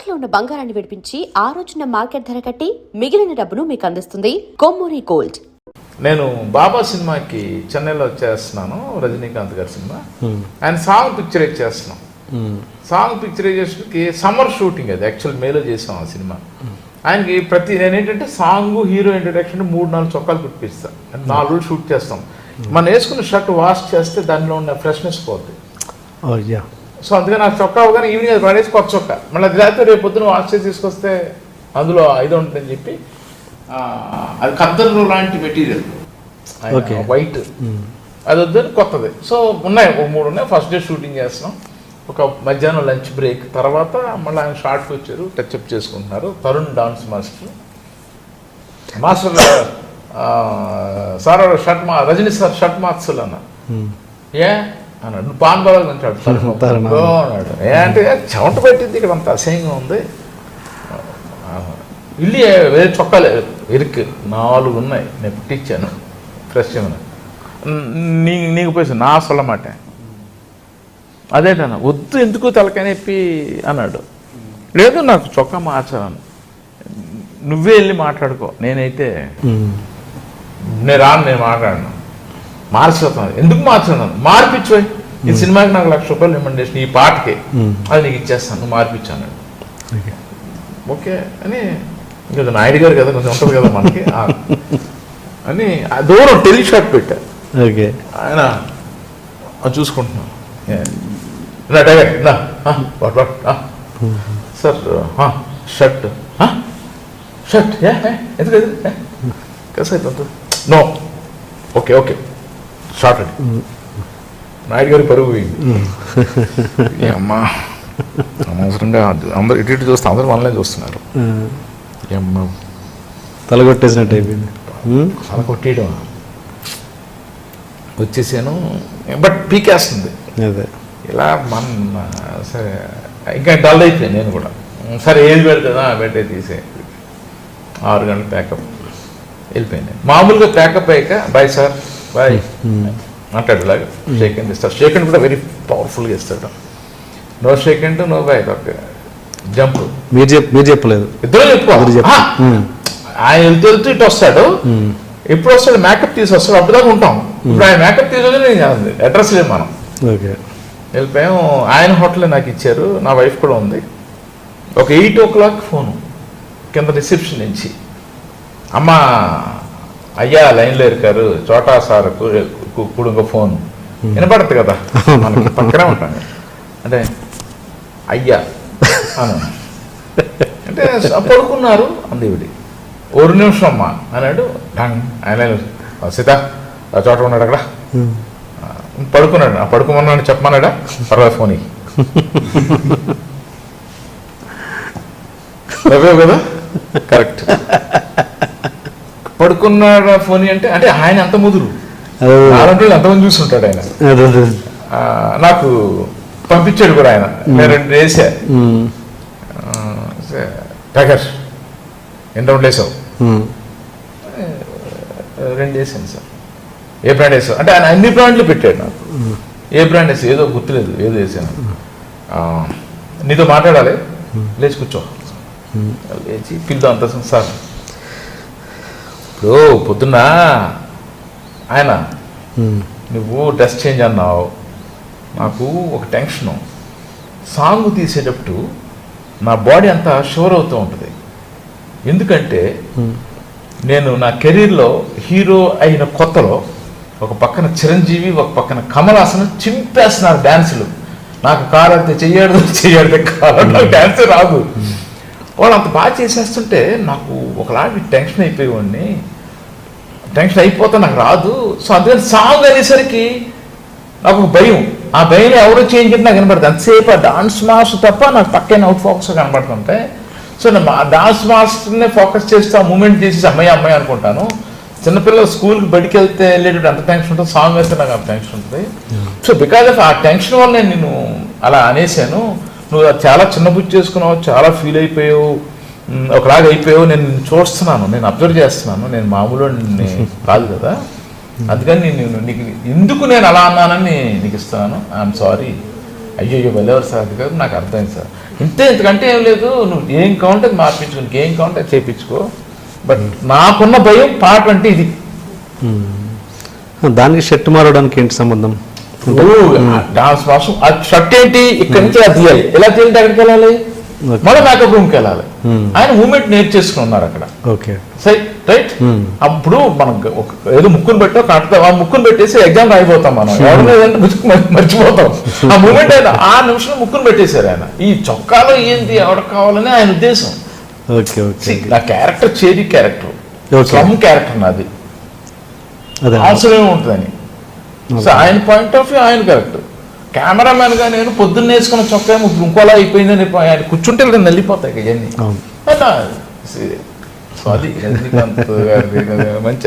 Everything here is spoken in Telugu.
తాకట్లో ఉన్న బంగారాన్ని విడిపించి ఆ రోజున మార్కెట్ ధర కట్టి మిగిలిన డబ్బును మీకు అందిస్తుంది కొమ్మూరి గోల్డ్. నేను బాబా సినిమాకి చెన్నైలో చేస్తున్నాను, రజనీకాంత్ గారి సినిమా. ఆయన సాంగ్ పిక్చరైజ్ చేస్తున్నాం. సాంగ్ పిక్చరైజేషన్కి సమ్మర్ షూటింగ్, అది యాక్చువల్ మేలో చేసాం ఆ సినిమా. ఆయనకి నేనేంటంటే సాంగ్, హీరో ఇంట్రడక్షన్ 3-4 చొక్కాలు కుట్టిస్తాను. 4 రోజులు షూట్ చేస్తాం. మనం వేసుకున్న షర్ట్ వాష్ చేస్తే దానిలో ఉన్న ఫ్రెష్నెస్ పోతుంది. సో అందుకని నాకు చొక్కా అవగానే ఈవినింగ్ అది పడేసి కొత్త చొక్కా, మళ్ళీ అది రాత్రి రేపు పొద్దున వాష్ చేసి తీసుకొస్తే అందులో ఇది ఉంటుందని చెప్పి అది ఖద్దరు లాంటి మెటీరియల్, వైట్, అది వద్దని కొత్తది. సో ఉన్నాయి, 3 ఉన్నాయి. ఫస్ట్ డే షూటింగ్ చేస్తున్నాం. ఒక మధ్యాహ్నం లంచ్ బ్రేక్ తర్వాత మళ్ళీ ఆయన షార్ట్కి వచ్చారు, టచ్అప్ చేసుకుంటున్నారు. Tarun dance master sir shirt Rajini sir shirt మార్చలు అన్న ఏ అన్నాడు. నువ్వు పాన్ బాగా అంటాడు అన్నాడు. ఏ అంటే చెమట పెట్టింది, ఇక్కడ అంత అసహ్యంగా ఉంది. ఇల్లు వేరే చొక్కాలు ఇరుక్కు 4 ఉన్నాయి, నేను పుట్టించాను ఫ్రెష్ ఏమన్నా నీకు పోయి నా అసలు మాట అదేంటన్నా వద్దు, ఎందుకు తలకనెప్పి అన్నాడు. లేదు నాకు చొక్కా మార్చాను, నువ్వే వెళ్ళి మాట్లాడుకో, నేనైతే నేను మాట్లాడను, మార్చిపోతాను. ఎందుకు మార్చాను? మార్పించు, ఈ సినిమాకి నాకు 1,00,000 రూపాయలు రికమెండేషన్, ఈ పాటకి అది నీకు ఇచ్చేస్తాను, నువ్వు మార్పించాను. ఓకే అని, ఇంకా నాయుడు గారు కదా కొంచెం ఉంటుంది కదా మనకి అని దూరం టెలిషాట్ పెట్టా. ఆయన చూసుకుంటున్నాను. సార్ షర్ట్ షర్ట్ ఎందుకు కసైతే నో ఓకే ఓకే షార్ట్ అండి. నాయుడు గారి పరుగు పోయింది. అమ్మా అనవసరంగా అందరు ఇటు చూస్తే అందరూ మనలే చూస్తున్నారు. అమ్మా తలగొట్టేసినట్టు అయిపోయింది. తలగొట్టేయడం వచ్చేసాను, బట్ పీకేస్తుంది ఇలా సరే. ఇంకా డల్ అయిపోయాను నేను కూడా. సరే ఏది పెడతా బెడ్డే తీసే 6 గంటలు ప్యాకప్ వెళ్ళిపోయింది. మామూలుగా ప్యాకప్ అయ్యాక బాయ్ సార్ బాయ్ అంటాడు. ఇలాగా షేక్ హ్యాండ్ ఇస్తాడు. షేక్ హ్యాండ్ కూడా వెరీ పవర్ఫుల్గా ఇస్తాడు. No shake hand no bye, ఒక జంప్. మీరు చెప్పలేదు, ఇద్దరు చెప్పుకోవాలి. ఆయన వెళ్తూ ఇటు వస్తాడు, ఎప్పుడు వస్తాడు మేకప్ తీసి వస్తాడు, అప్పుడుదాకా ఉంటాం. ఇప్పుడు ఆయన మేకప్ తీసి నేను అడ్రస్ లేదు మనం. వెళ్ళిపోయాం. ఆయన హోటలే నాకు ఇచ్చారు, నా వైఫ్ కూడా ఉంది. ఒక 8 o'clock ఫోను కింద రిసెప్షన్ నుంచి, అమ్మ అయ్యా లైన్లో ఇరుకారు చోటా సార్ కుడుంగ ఫోన్ వినపడుతుంది కదా మనకి, పక్కనే ఉంటాం. అంటే అయ్యా అను అంటే పడుకున్నారు అంది ఇవిడి. 1 నిమిషం అమ్మా అన్నాడు. ఆయన సీత చోట ఉన్నాడు అక్కడ పడుకున్నాడు. పడుకోమన్నాడు చెప్పమన్నాడా, పర్వాలేదు ఫోన్ రవ్వేవు కదా కరెక్ట్. పడుకున్నాడు ఫోన్ అంటే అంటే ఆయన ఎంత ముదురు, అలాంటి ఎంతమంది చూస్తుంటాడు ఆయన. నాకు పంపించాడు కూడా ఆయన. నేను 2 వేసా. టగర్ ఎంత ఉండేసావు? 2 వేసాను సార్. ఏ బ్రాండ్ వేసావు అంటే ఆయన అన్ని బ్రాండ్లు పెట్టాడు నాకు. ఏ బ్రాండ్ వేసావు? ఏదో గుర్తులేదు, ఏదో వేసాను. నీతో మాట్లాడాలి, లేచి కూర్చో. లేచి పిలుదా అంత సార్. ఇప్పుడు పొద్దున్న ఆయన నువ్వు డ్రెస్ చేంజ్ అన్నావు, నాకు ఒక టెన్షను. సాంగ్ తీసేటప్పుడు నా బాడీ అంతా షోర్ అవుతూ ఉంటుంది. ఎందుకంటే నేను నా కెరీర్లో హీరో అయిన కొత్తలో ఒక పక్కన చిరంజీవి, ఒక పక్కన కమల్ హాసన్ చింపేస్తున్నారు డ్యాన్సులు. నాకు కాలంతే చెయ్యడితే కాలం, నాకు డ్యాన్సే రాదు. వాళ్ళు అంత బాగా చేసేస్తుంటే నాకు ఒకలాంటి టెన్షన్ అయిపోయేవాడిని. టెన్షన్ అయిపోతే నాకు రాదు. సో అందుకని సాంగ్ అనేసరికి నాకు ఒక భయం. ఆ భయం ఎవరో చేయించి నాకు కనబడుతుంది. అంతసేపు ఆ డాన్స్ మాస్టర్ తప్ప నాకు పక్కన అవుట్ ఫోకస్ కనబడుతుంటే, సో నేను ఆ డాన్స్ మాస్టర్నే ఫోకస్ చేస్తూ ఆ మూమెంట్ చేసి అమ్మాయి అనుకుంటాను. చిన్నపిల్లలు స్కూల్కి బడికి వెళ్ళేటప్పుడు అంత టెన్షన్ ఉంటుంది, సాంగ్ వేస్తే నాకు అంత టెన్షన్ ఉంటుంది. సో బికాజ్ ఆఫ్ ఆ టెన్షన్ వల్ల నేను అలా అనేసాను. నువ్వు చాలా చిన్నబుద్ధి చేసుకున్నావు, చాలా ఫీల్ అయిపోయావు, ఒకలాగా అయిపోయావు. నేను చూస్తున్నాను, నేను అబ్జర్వ్ చేస్తున్నాను, నేను మామూలు కాదు కదా. అందుకని నీకు ఎందుకు నేను అలా అన్నానని నీకు ఇస్తున్నాను. I'm sorry. అయ్యో వెళ్ళేవారు సార్, అది కాదు నాకు అర్థమైంది సార్. ఇంతే, ఇంతకంటే ఏం లేదు. నువ్వు ఏం కావాలంటే అది మార్పించుకో, నీకు ఏం కావాలంటే అది చేయించుకో. బట్ నాకున్న భయం పాట అంటే ఇది. దానికి షర్ట్ మారడానికి ఏంటి సంబంధం? డాన్స్ మాస్టర్ ఆ షర్ట్ ఏంటి, ఇక్కడి నుంచి అది తీయాలి, ఎలా తీయాలి, ఎక్కడికి వెళ్ళాలి, మళ్ళీ మేకప్ రూమ్కి వెళ్ళాలి. ఆయన మూమెంట్ నేర్చేసుకుని ఉన్నారు అక్కడ. Okay, right. అప్పుడు మనం ఏదో ముక్కును పెట్టో కడతాం, ఆ ముక్కును పెట్టేసి ఎగ్జామ్ రాయిపోతాం మనం, ఎవరిని మర్చిపోతాం. ఆ మూమెంట్ ఆయన ఆ నిమిషంలో ముక్కును పెట్టేశారు ఆయన. ఈ చొక్కాలో ఏంది ఎవరికి కావాలని ఆయన ఉద్దేశం. Okay, okay. నా క్యారెక్టర్ చేరి క్యారెక్టర్, స్లమ్ క్యారెక్టర్ నాది, అవసరమే ఉంటుందని. సో ఆయన పాయింట్ ఆఫ్ వ్యూ ఆయన కరెక్ట్. కెమెరామెన్ గా నేను పొద్దున్న వేసుకున్న చొక్కా ఇంకోలా అయిపోయిందని ఆయన కూర్చుంటే నేను వెళ్ళిపోతాయి ఇవన్నీ. సో అది రజనీకాంత్ గారి మంచి